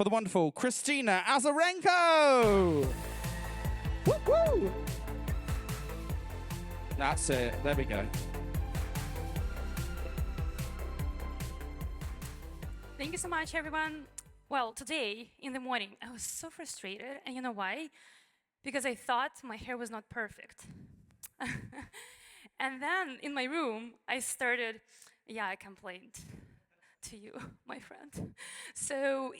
for the wonderful Kristina Azarenko. Woo-woo! That's it. There we go. Thank you so much, everyone. Well, today in the morning, I was so frustrated. And you know why? Because I thought my hair was not perfect. And then in my room, I complained to you, my friend. So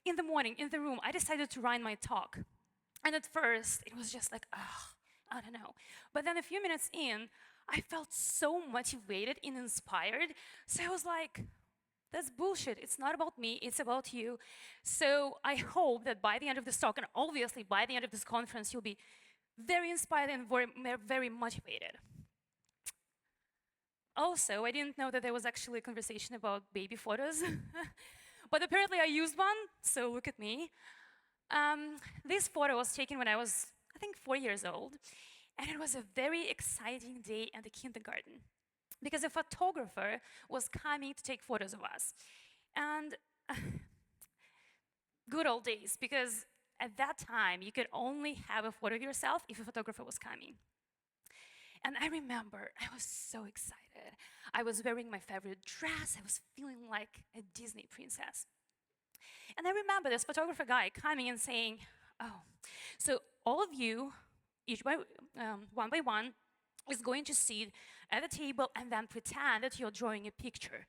in the morning, in the room, I decided to write my talk. And at first, it was just like, I don't know. But then a few minutes in, I felt so motivated and inspired. So I was like, that's bullshit. It's not about me, it's about you. So I hope that by the end of this talk, and obviously by the end of this conference, you'll be very inspired and very motivated. Also, I didn't know that there was actually a conversation about baby photos. But apparently I used one, so look at me. This photo was taken when I was, I think, 4 years old. And it was a very exciting day at the kindergarten, because a photographer was coming to take photos of us. And good old days, because at that time, you could only have a photo of yourself if a photographer was coming. And I remember I was so excited. I was wearing my favorite dress. I was feeling like a Disney princess. And I remember this photographer guy coming and saying, oh, so all of you, one by one, is going to sit at the table and then pretend that you're drawing a picture.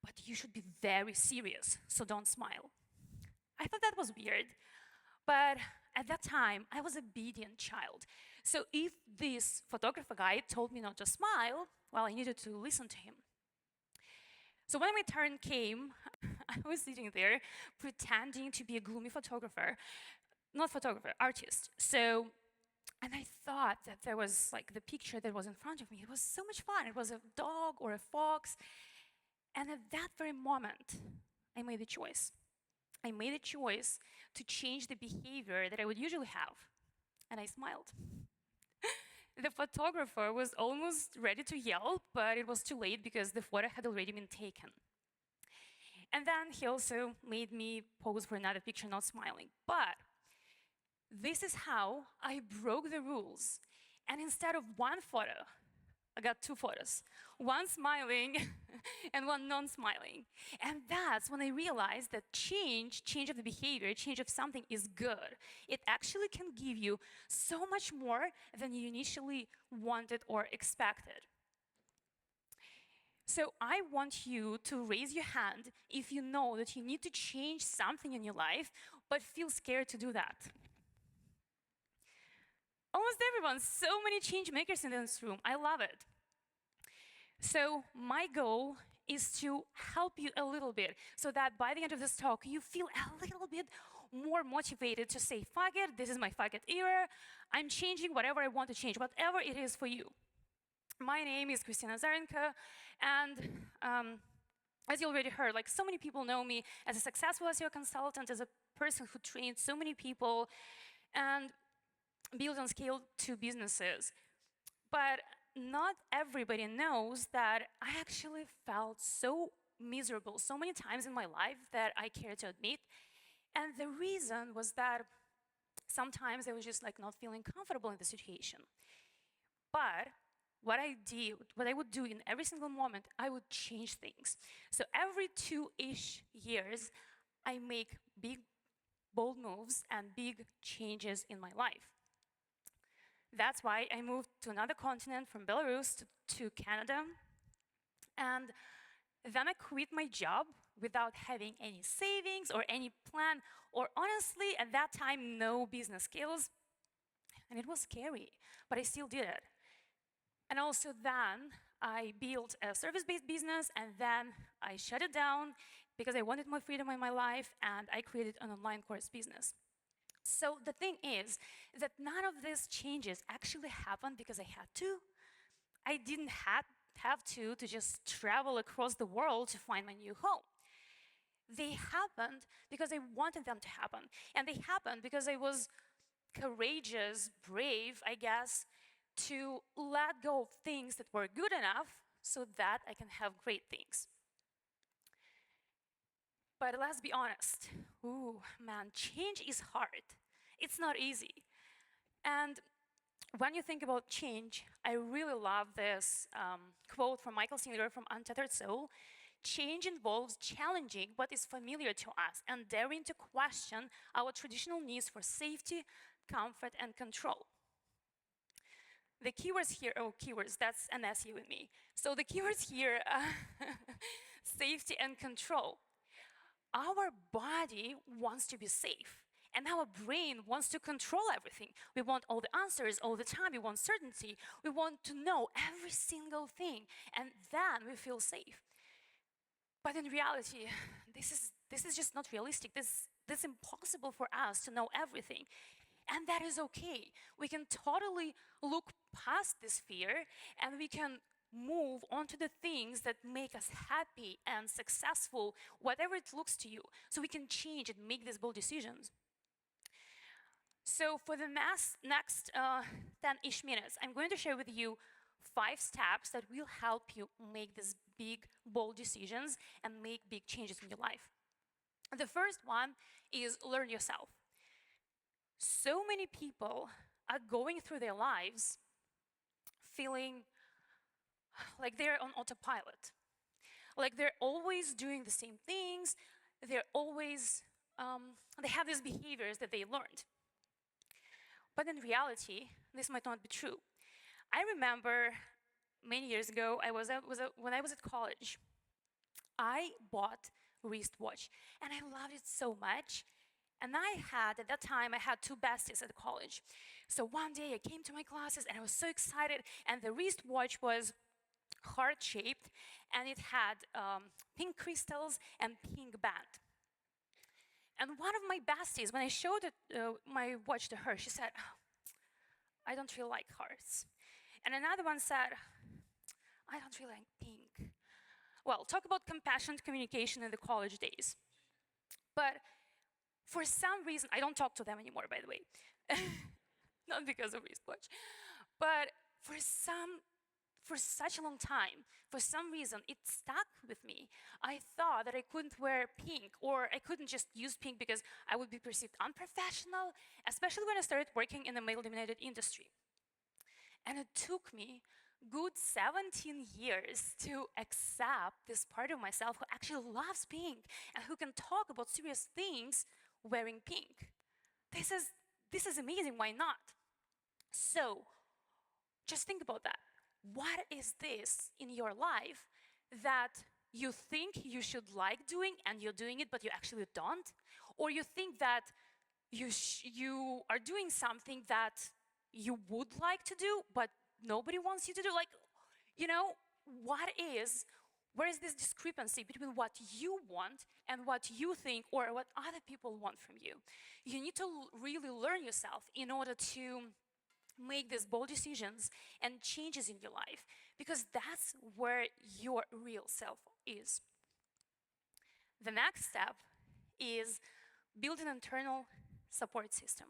But you should be very serious, so don't smile. I thought that was weird. But at that time, I was an obedient child. So if this photographer guy told me not to smile, well, I needed to listen to him. So when my turn came, I was sitting there pretending to be a gloomy artist. So, and I thought that there was like the picture that was in front of me. It was so much fun. It was a dog or a fox. And at that very moment, I made a choice. I made a choice to change the behavior that I would usually have. And I smiled. The photographer was almost ready to yell, but it was too late because the photo had already been taken. And then he also made me pose for another picture, not smiling. But this is how I broke the rules. And instead of one photo, I got two photos, one smiling and one non-smiling. And that's when I realized that change of the behavior, change of something is good. It actually can give you so much more than you initially wanted or expected. So I want you to raise your hand if you know that you need to change something in your life, but feel scared to do that. Almost everyone, so many change makers in this room. I love it. So my goal is to help you a little bit so that by the end of this talk, you feel a little bit more motivated to say, fuck it, this is my fuck it era. I'm changing whatever I want to change, whatever it is for you. My name is Kristina Azarenko, and as you already heard, like so many people know me as a successful SEO consultant, as a person who trained so many people and built and scaled 2 businesses. But not everybody knows that I actually felt so miserable so many times in my life that I care to admit. And the reason was that sometimes I was just like not feeling comfortable in the situation. But what I would do in every single moment, I would change things. So every 2-ish years, I make big, bold moves and big changes in my life. That's why I moved to another continent from Belarus to Canada. And then I quit my job without having any savings or any plan, or honestly, at that time, no business skills. And it was scary, but I still did it. And also then I built a service-based business, and then I shut it down because I wanted more freedom in my life, and I created an online course business. So the thing is that none of these changes actually happened because I had to. I didn't have to just travel across the world to find my new home. They happened because I wanted them to happen. And they happened because I was courageous, brave, I guess, to let go of things that were good enough so that I can have great things. But let's be honest. Ooh, man, change is hard. It's not easy. And when you think about change, I really love this quote from Michael Singer from Untethered Soul. Change involves challenging what is familiar to us and daring to question our traditional needs for safety, comfort, and control. The keywords here, oh, keywords, that's an SEO in me. So the keywords here, safety and control. Our body wants to be safe, and our brain wants to control everything. We want all the answers all the time. We want certainty. We want to know every single thing, and then we feel safe. But in reality, this is just not realistic. This is impossible for us to know everything. And that is okay. We can totally look past this fear and we can move on to the things that make us happy and successful, whatever it looks to you. So we can change and make these bold decisions. So for the next 10-ish minutes, I'm going to share with you 5 steps that will help you make these big, bold decisions and make big changes in your life. The first one is learn yourself. So many people are going through their lives feeling like they're on autopilot, like they're always doing the same things, they're always, they have these behaviors that they learned. But in reality, this might not be true. I remember many years ago, when I was at college, I bought a wristwatch and I loved it so much. And at that time, I had 2 besties at college. So one day I came to my classes and I was so excited. And the wristwatch was heart-shaped and it had pink crystals and pink band. And one of my besties, when I showed my watch to her, she said, "Oh, I don't really like hearts." And another one said, "I don't really like pink." Well, talk about compassionate communication in the college days. But for some reason, I don't talk to them anymore, by the way. Not because of wristwatch. But for such a long time, for some reason, it stuck with me. I thought that I couldn't wear pink, or I couldn't just use pink because I would be perceived unprofessional, especially when I started working in a male-dominated industry. And it took me good 17 years to accept this part of myself who actually loves pink and who can talk about serious things wearing pink. This is amazing, why not? So, just think about that. What is this in your life that you think you should like doing and you're doing it but you actually don't? Or you think that you are doing something that you would like to do but nobody wants you to do? Like, where is this discrepancy between what you want and what you think or what other people want from you? You need to really learn yourself in order to make these bold decisions and changes in your life, because that's where your real self is. The next step is build an internal support system.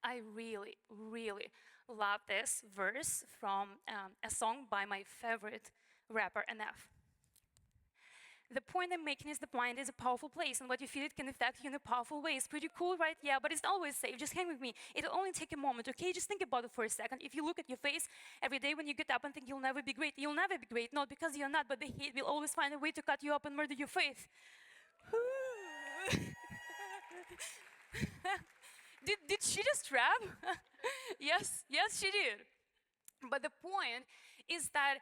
I really, really love this verse from a song by my favorite rapper, NF. The point I'm making is the mind is a powerful place, and what you feel it can affect you in a powerful way. It's pretty cool, right? Yeah, but it's always safe. Just hang with me. It'll only take a moment, okay? Just think about it for a second. If you look at your face every day when you get up and think you'll never be great, you'll never be great. Not because you're not, but the hate will always find a way to cut you up and murder your faith. Did she just rap? Yes, she did. But the point is that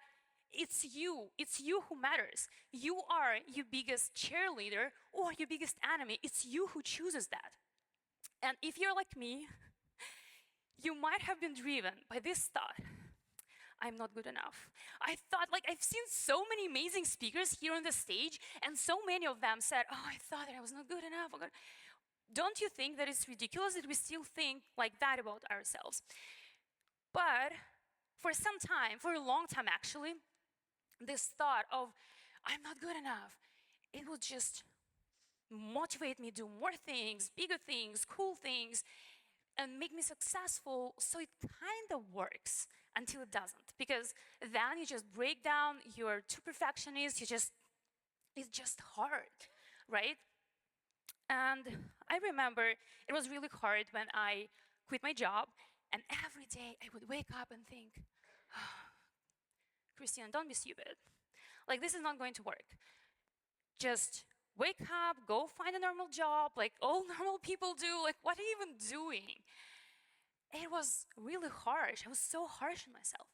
it's you who matters. You are your biggest cheerleader or your biggest enemy. It's you who chooses that. And if you're like me, you might have been driven by this thought: I'm not good enough. I thought, like, I've seen so many amazing speakers here on the stage, and so many of them said, "Oh, I thought that I was not good enough." Don't you think that it's ridiculous that we still think like that about ourselves? But for some time, for a long time actually, this thought of I'm not good enough, it will just motivate me to do more things, bigger things, cool things, and make me successful. So it kind of works until it doesn't, because then you just break down, you're too perfectionist, it's just hard. right? And I remember it was really hard when I quit my job, and every day I would wake up and think, Christina, don't be stupid. Like, this is not going to work. Just wake up, go find a normal job, like all normal people do. Like, what are you even doing? It was really harsh. I was so harsh on myself.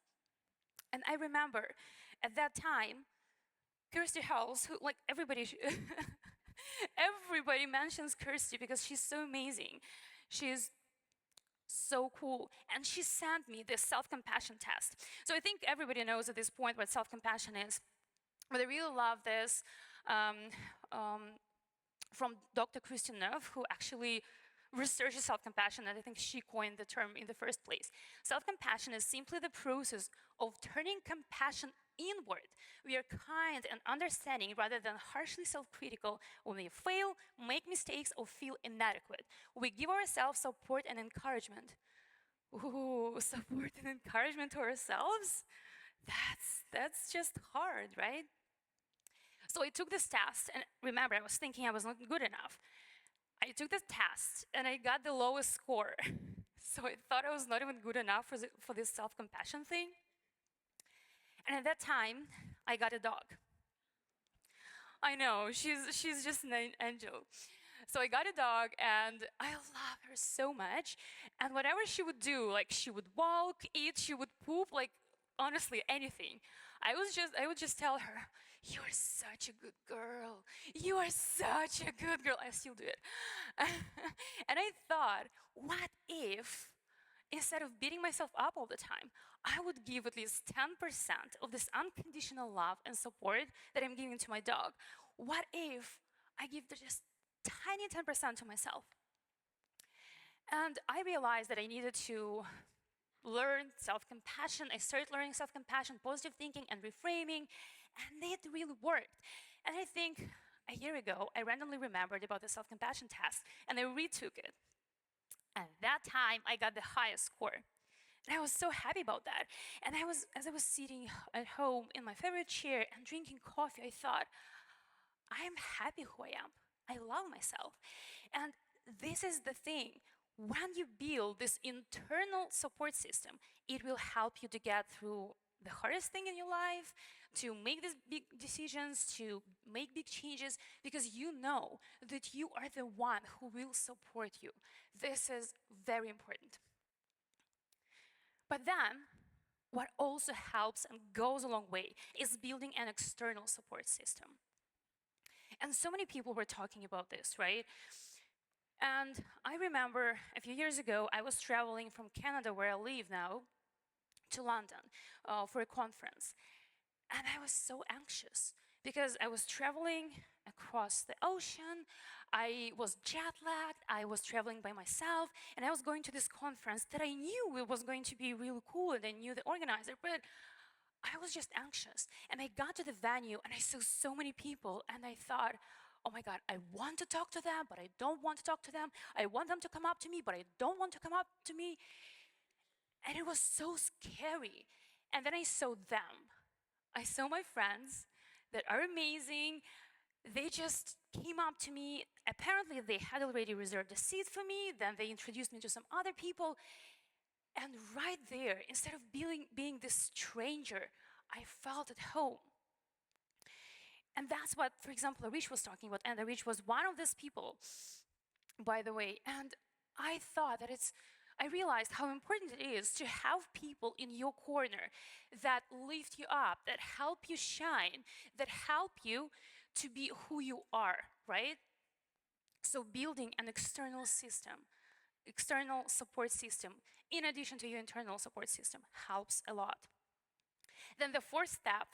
And I remember at that time, Kirsty House, who, like, everybody, everybody mentions Kirsty because she's so amazing. She's so cool. And she sent me this self-compassion test. So I think everybody knows at this point what self-compassion is. But I really love this um, um, from Dr. Kristina, who actually researches self-compassion, and I think she coined the term in the first place. Self-compassion is simply the process of turning compassion inward. We are kind and understanding rather than harshly self-critical when we fail, make mistakes, or feel inadequate. We give ourselves support and encouragement. Ooh, support and encouragement to ourselves? That's just hard, right? So I took this test, and remember, I was thinking I was not good enough. I took the test, and I got the lowest score. So I thought I was not even good enough for this self-compassion thing. And at that time, I got a dog. I know, she's just an angel. So I got a dog, and I love her so much. And whatever she would do, like she would walk, eat, she would poop, like honestly anything. I would just tell her, "You're such a good girl. You are such a good girl." I still do it. And I thought, what if instead of beating myself up all the time, I would give at least 10% of this unconditional love and support that I'm giving to my dog? What if I give just tiny 10% to myself? And I realized that I needed to learn self-compassion. I started learning self-compassion, positive thinking, and reframing, and it really worked. And I think a year ago, I randomly remembered about the self-compassion test, and I retook it. And that time, I got the highest score. And I was so happy about that. And as I was sitting at home in my favorite chair and drinking coffee, I thought, I am happy who I am. I love myself. And this is the thing. When you build this internal support system, it will help you to get through the hardest thing in your life, to make these big decisions, to make big changes, because you know that you are the one who will support you. This is very important. But then, what also helps and goes a long way is building an external support system. And so many people were talking about this, right? And I remember a few years ago, I was traveling from Canada, where I live now, to London for a conference. And I was so anxious because I was traveling across the ocean. I was jet lagged. I was traveling by myself. And I was going to this conference that I knew it was going to be really cool, and I knew the organizer. But I was just anxious. And I got to the venue, and I saw so many people. And I thought, oh my God, I want to talk to them, but I don't want to talk to them. I want them to come up to me, but I don't want to come up to me. And it was so scary. And then I saw them. I saw my friends that are amazing. They just came up to me. Apparently, they had already reserved a seat for me. Then they introduced me to some other people. And right there, instead of being this stranger, I felt at home. And that's what, for example, Arish was talking about. And Arish was one of these people, by the way. And I thought that I realized how important it is to have people in your corner that lift you up, that help you shine, that help you to be who you are, right? So building an external system, external support system, in addition to your internal support system, helps a lot. Then the fourth step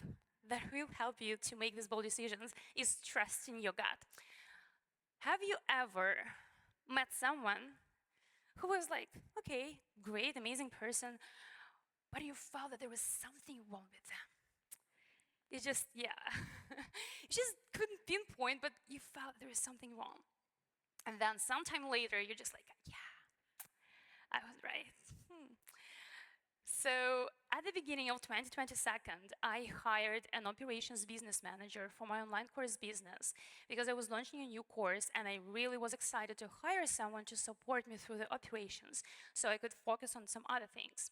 that will help you to make these bold decisions is trusting your gut. Have you ever met someone who was like, okay, great, amazing person, but you felt that there was something wrong with them? It's just, yeah, you just couldn't pinpoint, but you felt there was something wrong. And then sometime later, you're just like, yeah, I was right. So at the beginning of 2022, I hired an operations business manager for my online course business because I was launching a new course and I really was excited to hire someone to support me through the operations so I could focus on some other things.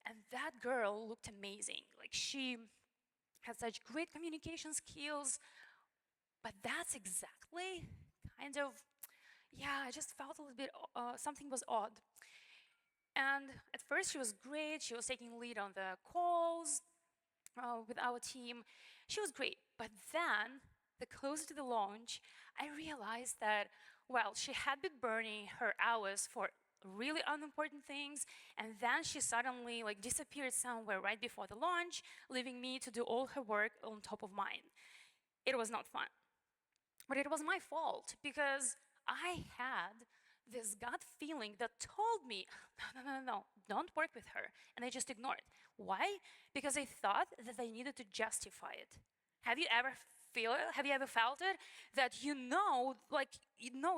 And that girl looked amazing. Like, she had such great communication skills, but that's exactly kind of, yeah, I just felt a little bit, something was odd. And at first she was great. She was taking lead on the calls with our team. She was great. But then, the closer to the launch, I realized that, well, she had been burning her hours for really unimportant things, and then she suddenly disappeared somewhere right before the launch, leaving me to do all her work on top of mine. It was not fun. But it was my fault because I had this gut feeling that told me, no, don't work with her. And I just ignored. Why? Because I thought that I needed to justify it. Have you ever have you ever felt it? That you know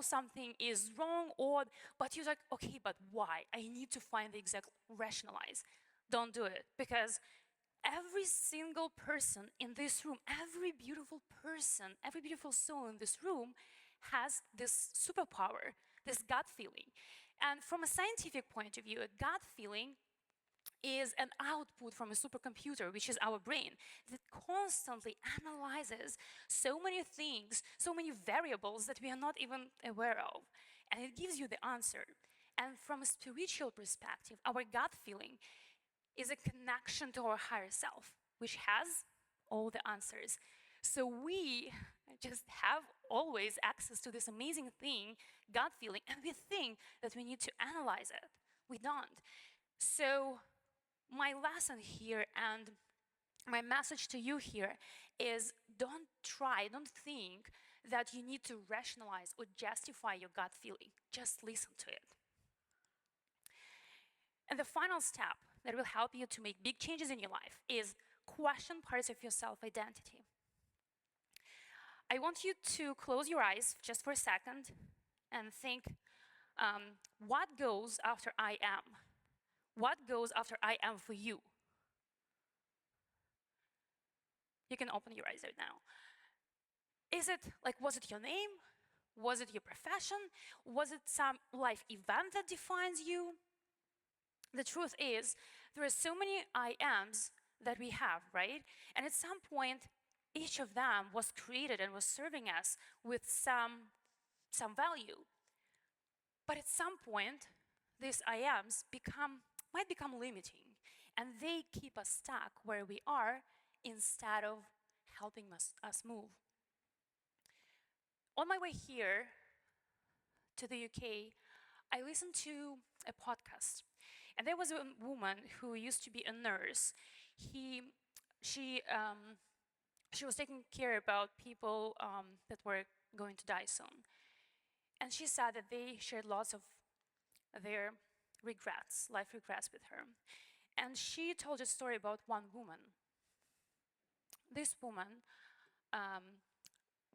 something is wrong, or but you're like, okay, but why? I need to find the exact rationalize. Don't do it, because every single person in this room, every beautiful person, every beautiful soul in this room has this superpower, this gut feeling. And from a scientific point of view, a gut feeling is an output from a supercomputer, which is our brain, that constantly analyzes so many things, so many variables that we are not even aware of. And it gives you the answer. And from a spiritual perspective, our gut feeling is a connection to our higher self, which has all the answers. So we just have always access to this amazing thing, gut feeling, and we think that we need to analyze it. We don't. So my lesson here and my message to you here is don't think that you need to rationalize or justify your gut feeling. Just listen to it. And the final step that will help you to make big changes in your life is question parts of your self-identity. I want you to close your eyes just for a second and think, what goes after I am? What goes after I am for you? You can open your eyes right now. Was it your name? Was it your profession? Was it some life event that defines you? The truth is, there are so many I ams that we have, right? And at some point, each of them was created and was serving us with some value. But at some point, these I ams might become limiting, and they keep us stuck where we are instead of helping us move. On my way here to the UK, I listened to a podcast, and there was a woman who used to be a nurse. She was taking care about people that were going to die soon, and she said that they shared lots of their life regrets with her. And she told a story about one woman. This woman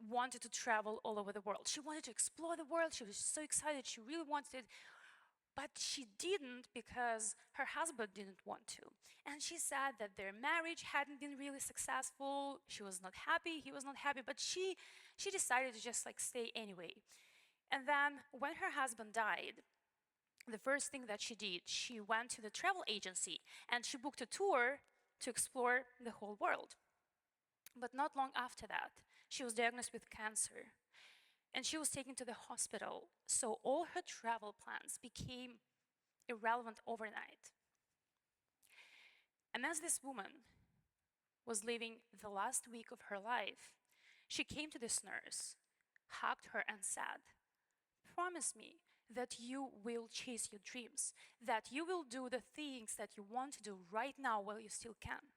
wanted to travel all over the world. She wanted to explore the world. She was so excited. She really wanted it. But she didn't because her husband didn't want to. And she said that their marriage hadn't been really successful. She was not happy. He was not happy. But she decided to just stay anyway. And then when her husband died, the first thing that she did, she went to the travel agency and she booked a tour to explore the whole world. But not long after that, she was diagnosed with cancer. And she was taken to the hospital, so all her travel plans became irrelevant overnight. And as this woman was living the last week of her life, she came to this nurse, hugged her, and said, "Promise me that you will chase your dreams, that you will do the things that you want to do right now while you still can."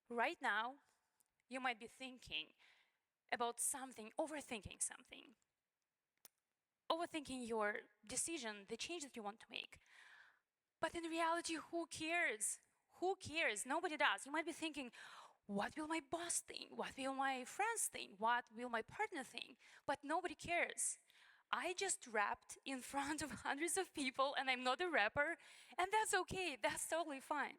Right now, you might be thinking about something, overthinking something, overthinking your decision, the change that you want to make. But in reality, who cares? Who cares? Nobody does. You might be thinking, what will my boss think? What will my friends think? What will my partner think? But nobody cares. I just rapped in front of hundreds of people, and I'm not a rapper, and that's okay. That's totally fine.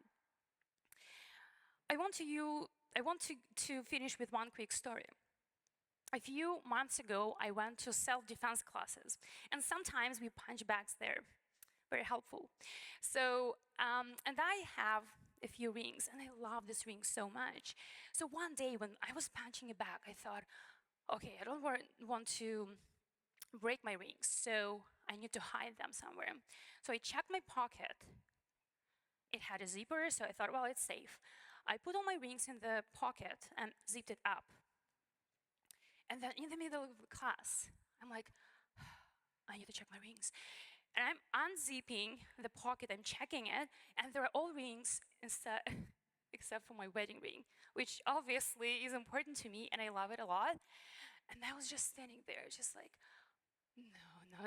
I want to finish with one quick story. A few months ago, I went to self-defense classes, and sometimes we punch bags there. Very helpful. So, and I have a few rings, and I love this ring so much. So one day when I was punching a bag, I thought, okay, I don't want to break my rings, so I need to hide them somewhere. So I checked my pocket. It had a zipper, so I thought, well, it's safe. I put all my rings in the pocket and zipped it up. And then in the middle of the class, I'm like, I need to check my rings. And I'm unzipping the pocket and checking it, and there are all rings except for my wedding ring, which obviously is important to me, and I love it a lot. And I was just standing there, just like,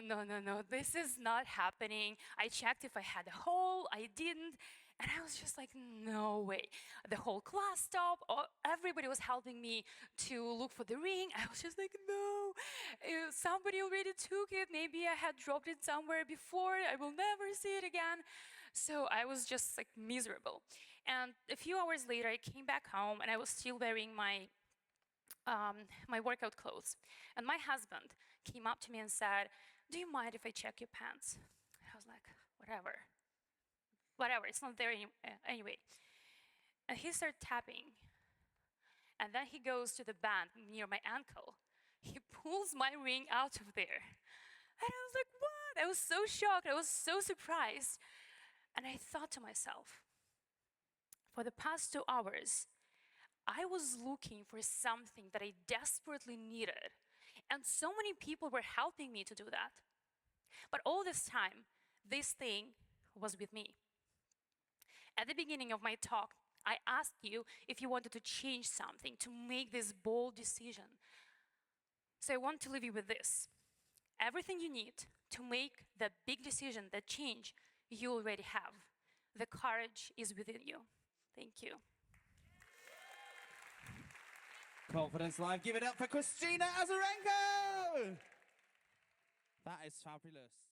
no, this is not happening. I checked if I had a hole, I didn't. And I was just like, no way. The whole class stopped. Everybody was helping me to look for the ring. I was just like, no, somebody already took it. Maybe I had dropped it somewhere before. I will never see it again. So I was just like miserable. And a few hours later, I came back home and I was still wearing my workout clothes. And my husband came up to me and said, do you mind if I check your pants? I was like, whatever, it's not there anyway. And he started tapping. And then he goes to the band near my ankle. He pulls my ring out of there. And I was like, what? I was so shocked. I was so surprised. And I thought to myself, for the past 2 hours, I was looking for something that I desperately needed. And so many people were helping me to do that. But all this time, this thing was with me. At the beginning of my talk, I asked you if you wanted to change something, to make this bold decision. So I want to leave you with this. Everything you need to make that big decision, that change, you already have. The courage is within you. Thank you. Confidence Live, give it up for Kristina Azarenko! That is fabulous.